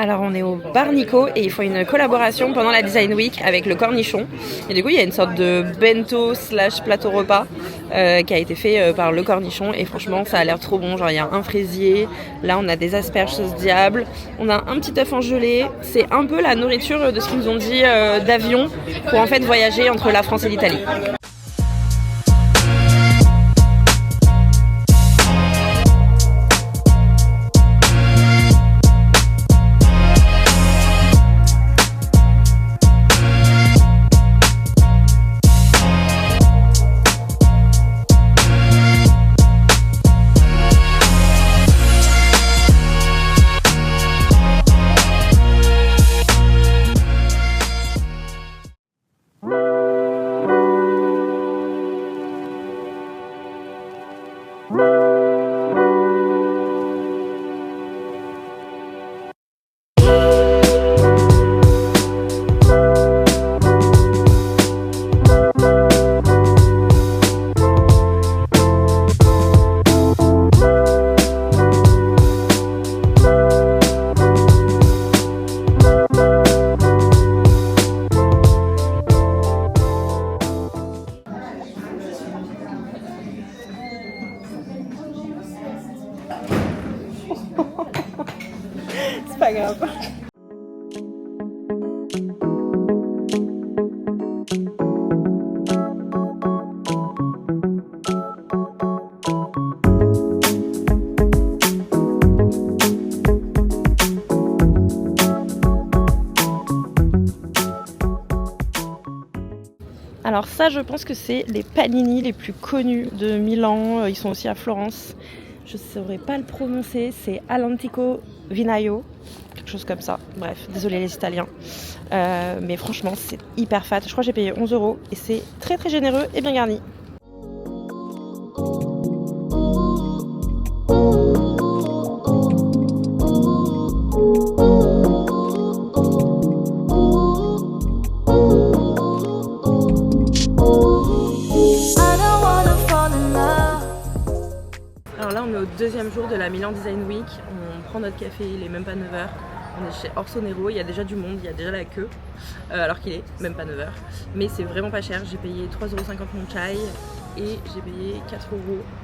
Alors on est au bar Nico et ils font une collaboration pendant la Design Week avec le Cornichon. Et du coup il y a une sorte de bento / plateau repas qui a été fait par le Cornichon et franchement ça a l'air trop bon. Genre il y a un fraisier, là on a des asperges sauce diable, on a un petit œuf en gelée. C'est un peu la nourriture de ce qu'ils nous ont dit d'avion pour en fait voyager entre la France et l'Italie. C'est pas grave. Alors ça, je pense que c'est les panini les plus connus de Milan. Ils sont aussi à Florence. Je ne saurais pas le prononcer. C'est all'antico vinaio, quelque chose comme ça. Bref, désolé les Italiens. Mais franchement, c'est hyper fat. Je crois que j'ai payé 11 € et c'est très très généreux et bien garni. Alors là on est au deuxième jour de la Milan Design Week, on prend notre café, il est même pas 9h, on est chez Orso Nero, il y a déjà du monde, il y a déjà la queue, alors qu'il est même pas 9h, mais c'est vraiment pas cher, j'ai payé 3,50 € mon chai et j'ai payé 4 €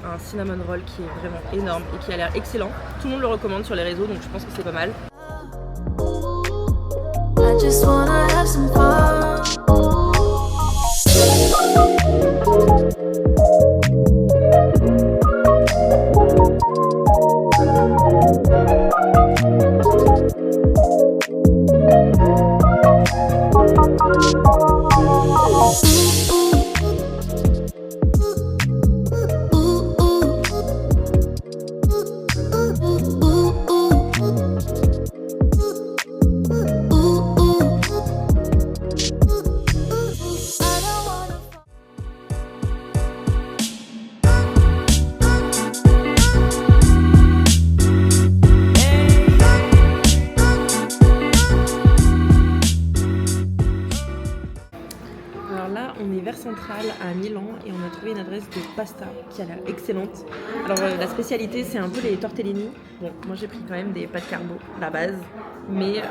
un cinnamon roll qui est vraiment énorme et qui a l'air excellent, tout le monde le recommande sur les réseaux donc je pense que c'est pas mal. I just wanna have some fun. On est vers Centrale à Milan et on a trouvé une adresse de pasta qui a l'air excellente. Alors la spécialité c'est un peu les tortellini. Bon, moi j'ai pris quand même des pâtes carbo, la base, mais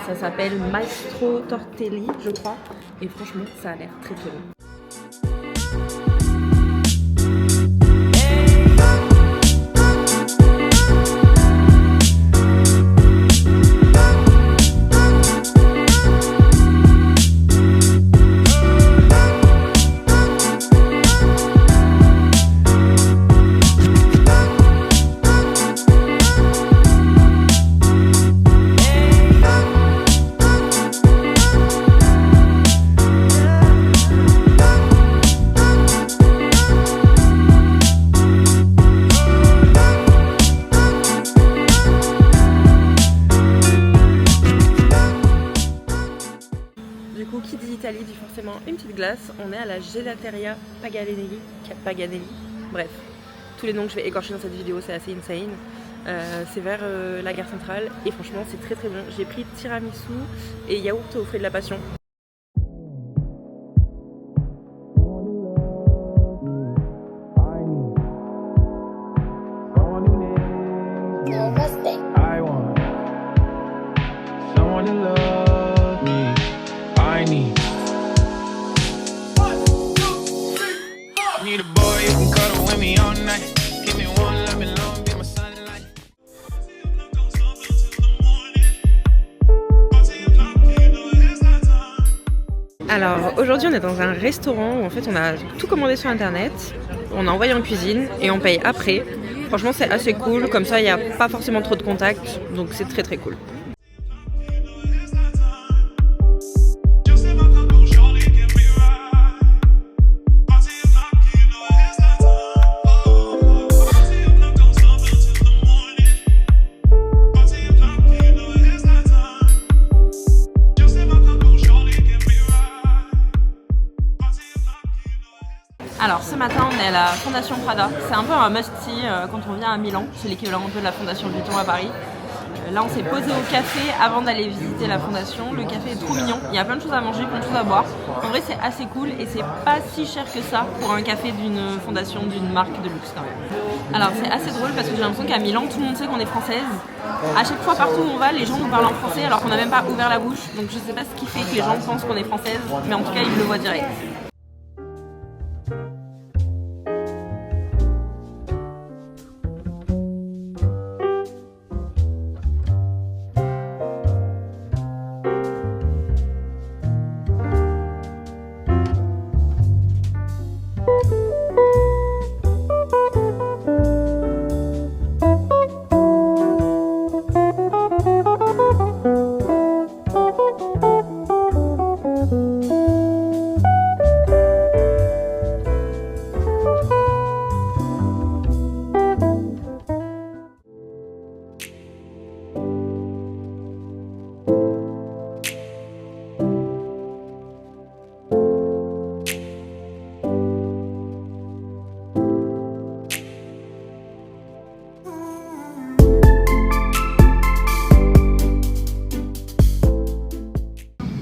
ça s'appelle Maestro Tortelli je crois et franchement ça a l'air très très bon. Qui dit Italie dit forcément une petite glace. On est à la Gelateria Paganelli. Bref, tous les noms que je vais écorcher dans cette vidéo, c'est assez insane. C'est vers la gare centrale et franchement c'est très très bon. J'ai pris tiramisu et yaourt aux fruits de la passion. Alors aujourd'hui on est dans un restaurant où en fait on a tout commandé sur internet, on a envoyé en cuisine et on paye après. Franchement c'est assez cool, comme ça il n'y a pas forcément trop de contact, donc c'est très très cool. Alors ce matin on est à la Fondation Prada, c'est un peu un must-see quand on vient à Milan, c'est l'équivalent un peu de la Fondation Vuitton à Paris. Là on s'est posé au café avant d'aller visiter la fondation, le café est trop mignon, il y a plein de choses à manger, plein de choses à boire. En vrai c'est assez cool et c'est pas si cher que ça pour un café d'une fondation, d'une marque de luxe quand même. Alors c'est assez drôle parce que j'ai l'impression qu'à Milan tout le monde sait qu'on est française. À chaque fois partout où on va les gens nous parlent en français alors qu'on n'a même pas ouvert la bouche, donc je sais pas ce qui fait que les gens pensent qu'on est française, mais en tout cas ils le voient direct.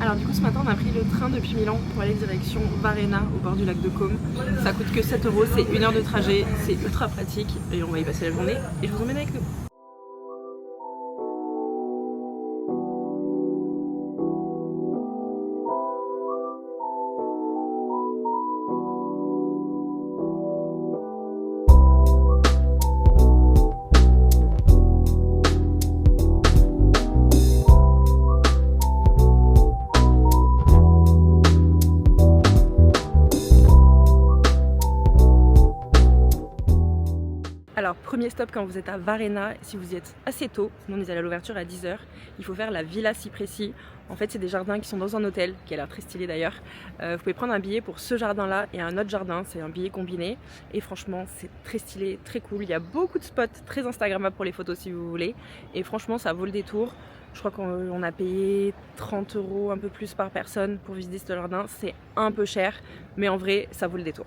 Alors du coup ce matin on a pris le train depuis Milan pour aller direction Varenna au bord du lac de Côme. Ça coûte que 7 €, c'est 1 heure de trajet, c'est ultra pratique et on va y passer la journée et je vous emmène avec nous. Alors premier stop quand vous êtes à Varenna, si vous y êtes assez tôt, nous on est allé à l'ouverture à 10 h, il faut faire la Villa Cipressi. En fait c'est des jardins qui sont dans un hôtel, qui a l'air très stylé d'ailleurs. Vous pouvez prendre un billet pour ce jardin là et un autre jardin, c'est un billet combiné. Et franchement c'est très stylé, très cool, il y a beaucoup de spots très instagrammables pour les photos si vous voulez. Et franchement ça vaut le détour. Je crois qu'on a payé 30 € un peu plus par personne pour visiter ce jardin, c'est un peu cher, mais en vrai ça vaut le détour.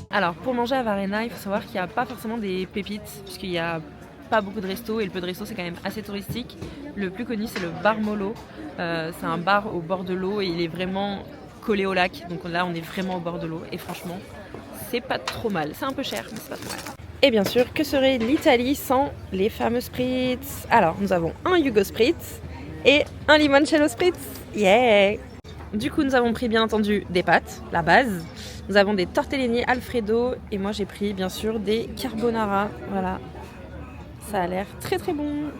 Alors pour manger à Varenna, il faut savoir qu'il n'y a pas forcément des pépites, puisqu'il n'y a pas beaucoup de restos et le peu de restos c'est quand même assez touristique. Le plus connu c'est le bar Molo, c'est un bar au bord de l'eau et il est vraiment collé au lac, donc là on est vraiment au bord de l'eau et franchement c'est pas trop mal, c'est un peu cher mais c'est pas trop mal. Et bien sûr, que serait l'Italie sans les fameux spritz? Alors nous avons un Hugo Spritz et un Limoncello Spritz, yeah! Du coup nous avons pris bien entendu des pâtes, la base. Nous avons des tortellini Alfredo et moi j'ai pris bien sûr des carbonara, voilà. Ça a l'air très très bon.